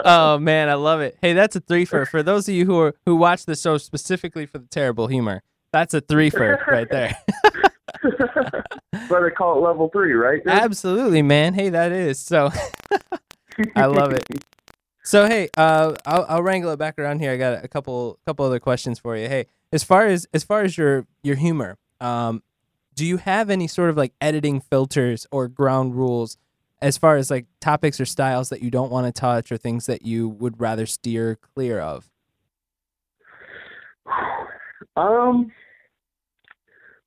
Oh man, I love it. Hey, that's a threefer. For those of you who watch the show specifically for the terrible humor, that's a threefer right there. But they call it level 3, right? Dude? Absolutely, man. Hey, that is so. I love it. So hey, I'll wrangle it back around here. I got a couple other questions for you. Hey, as far as your humor, do you have any sort of like editing filters or ground rules as far as like topics or styles that you don't want to touch or things that you would rather steer clear of?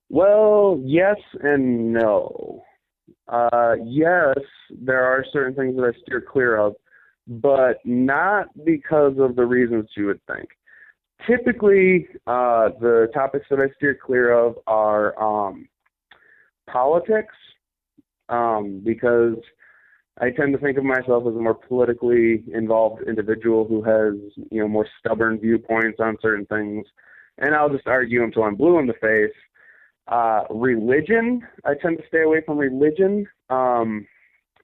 Well, yes and no. Yes, there are certain things that I steer clear of, but not because of the reasons you would think. Typically, the topics that I steer clear of are politics, because I tend to think of myself as a more politically involved individual who has, more stubborn viewpoints on certain things, and I'll just argue until I'm blue in the face. Religion, I tend to stay away from religion,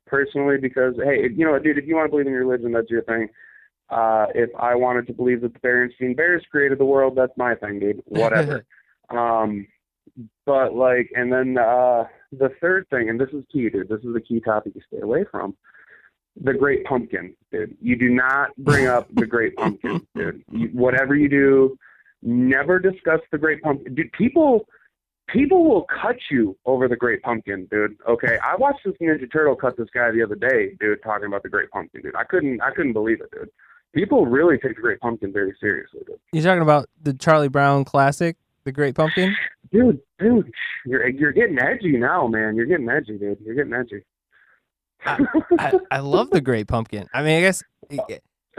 personally, because, hey, dude, if you want to believe in your religion, that's your thing. If I wanted to believe that the Berenstein Bears created the world, that's my thing, dude. Whatever. But like, and then the third thing, and this is key, dude. This is the key topic you stay away from. The Great Pumpkin, dude. You do not bring up the Great Pumpkin, dude. Whatever you do, never discuss the Great Pumpkin. Dude, people will cut you over the Great Pumpkin, dude. Okay, I watched this Ninja Turtle cut this guy the other day, dude, talking about the Great Pumpkin, dude. I couldn't believe it, dude. People really take the Great Pumpkin very seriously, dude. You talking about the Charlie Brown classic, The Great Pumpkin? Dude, you're getting edgy now, man. You're getting edgy, dude. You're getting edgy. I love the Great Pumpkin. I mean, I guess.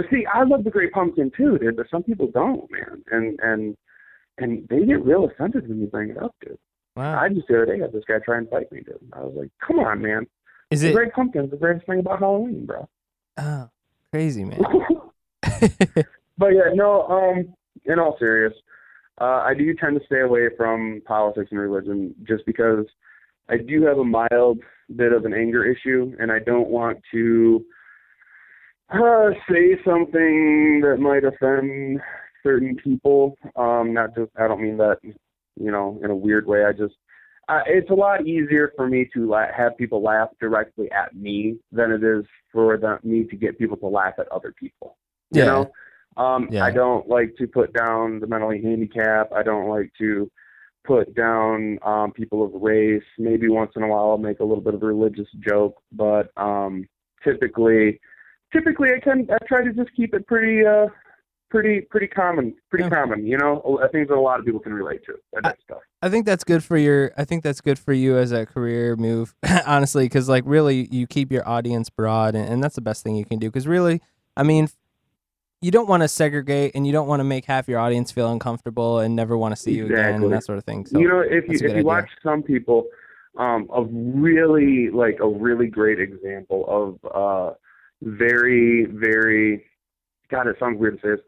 See, I love the Great Pumpkin too, dude. But some people don't, man. And they get real offended when you bring it up, dude. Wow. I just the other day had this guy try and fight me, dude. I was like, come on, man. The Great Pumpkin is the greatest thing about Halloween, bro. Oh, crazy, man. But yeah, no, in all serious, I do tend to stay away from politics and religion just because I do have a mild bit of an anger issue, and I don't want to say something that might offend certain people. I don't mean that, in a weird way. It's a lot easier for me to have people laugh directly at me than it is for me to get people to laugh at other people. You know? I don't like to put down the mentally handicapped. I don't like to put down people of race. Maybe once in a while I'll make a little bit of a religious joke, but typically I try to just keep it pretty common, things that a lot of people can relate to. That stuff. I think that's good for you as a career move, honestly, because like really you keep your audience broad, and that's the best thing you can do. Because really, I mean, you don't want to segregate, and you don't want to make half your audience feel uncomfortable and never want to see you again and that sort of thing. So if you watch some people, a really great example of very, very, God, it sounds weird to say this,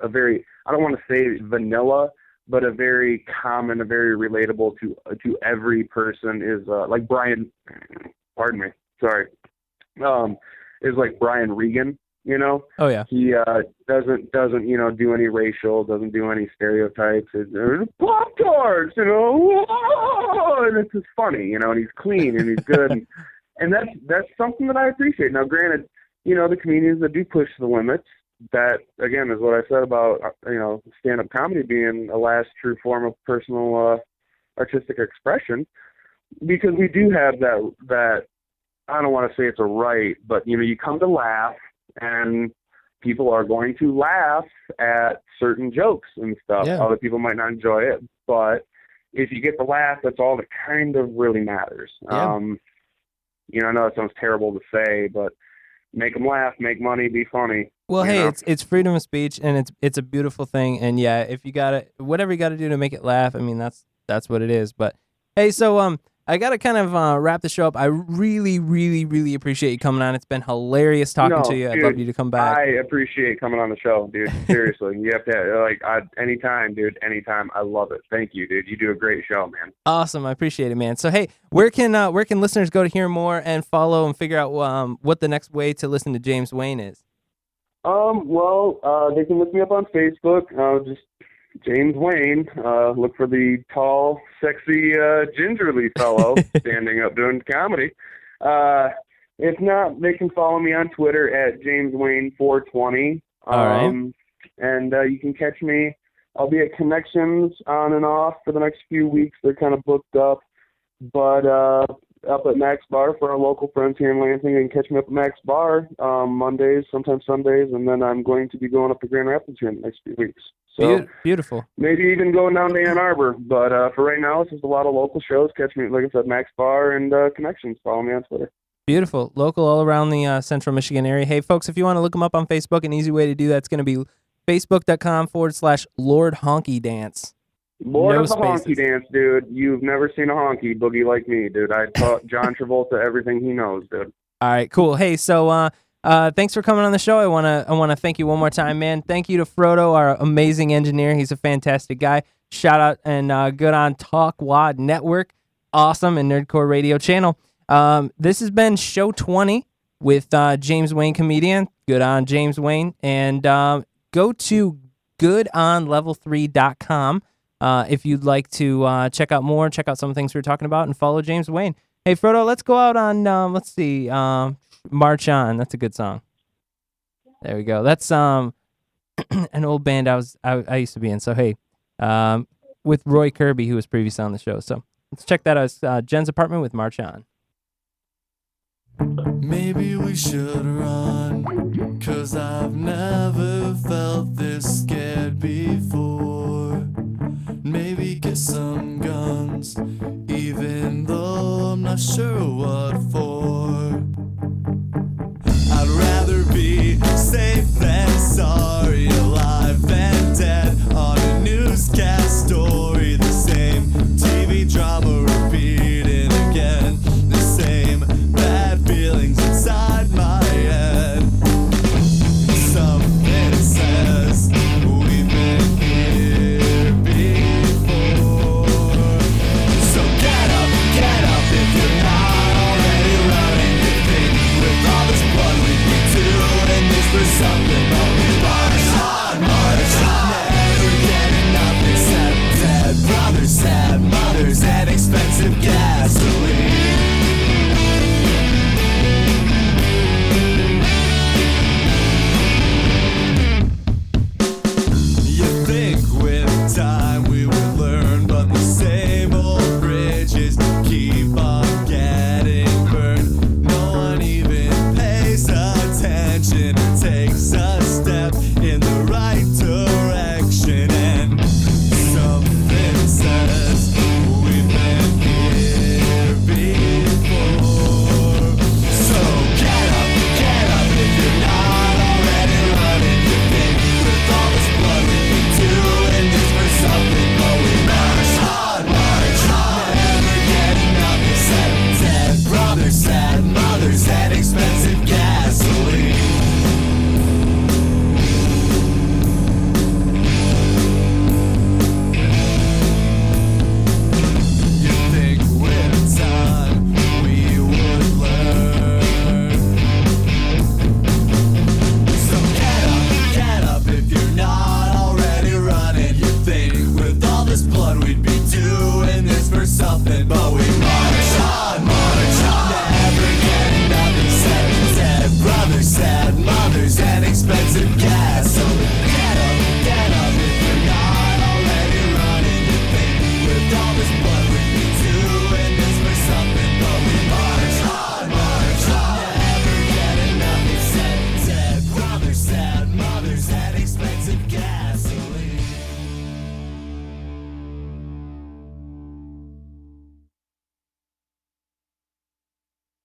I don't want to say vanilla, but a very common, a very relatable to every person is like Brian, pardon me, sorry, is like Brian Regan. Oh yeah. He doesn't do any racial, doesn't do any stereotypes. It's Pop-Tarts, and it's just funny, and he's clean and he's good, and that's something that I appreciate. Now, granted, the comedians that do push the limits, that again is what I said about stand-up comedy being a last true form of personal artistic expression, because we do have that I don't want to say it's a right, but you come to laugh. And people are going to laugh at certain jokes and stuff. Yeah. Other people might not enjoy it, but if you get the laugh, that's all that kind of really matters. Yeah. I know it sounds terrible to say, but make them laugh, make money, be funny. Well, hey, it's freedom of speech, and it's a beautiful thing. And yeah, if you whatever you gotta do to make it laugh, I mean that's what it is. But hey, so I got to kind of wrap the show up. I really, really, really appreciate you coming on. It's been hilarious talking to you. I'd love you to come back. I appreciate coming on the show, dude. Seriously. You have to, anytime, dude, anytime. I love it. Thank you, dude. You do a great show, man. Awesome. I appreciate it, man. So, hey, where can listeners go to hear more and follow and figure out what the next way to listen to James Wayne is? They can look me up on Facebook. Just James Wayne, look for the tall, sexy, gingerly fellow standing up doing comedy. If not, they can follow me on Twitter at JamesWayne420. All right. And you can catch me. I'll be at Connections on and off for the next few weeks. They're kind of booked up. But up at Max Bar for our local friends here in Lansing. You can catch me up at Max Bar Mondays, sometimes Sundays. And then I'm going to be going up to Grand Rapids here in the next few weeks. So beautiful. Maybe even going down to Ann Arbor. But for right now, it's just a lot of local shows. Catch me, like I said, Max Bar and Connections. Follow me on Twitter. Beautiful. Local all around the central Michigan area. Hey, folks, if you want to look them up on Facebook, an easy way to do that's going to be facebook.com/Lord Honky Dance. Lord of the Honky Dance, dude. You've never seen a honky boogie like me, dude. I taught John Travolta everything he knows, dude. All right, cool. Hey, so thanks for coming on the show. I wanna thank you one more time, man. Thank you to Frodo, our amazing engineer. He's a fantastic guy. Shout out and good on Talk Wad Network, awesome, and Nerdcore Radio channel. This has been show 20 with James Wayne, comedian. Good on James Wayne, and go to goodonlevel3.com. If you'd like to check out more, check out some things we were talking about, and follow James Wayne. Hey, Frodo, let's go out on, let's see, March On. That's a good song. There we go. That's an old band I used to be in. So, hey, with Roy Kirby, who was previously on the show. So let's check that out. It's Jen's Apartment with March On. Maybe we should run, 'cause I've never felt this scared before. Maybe get some guns, even though I'm not sure what for.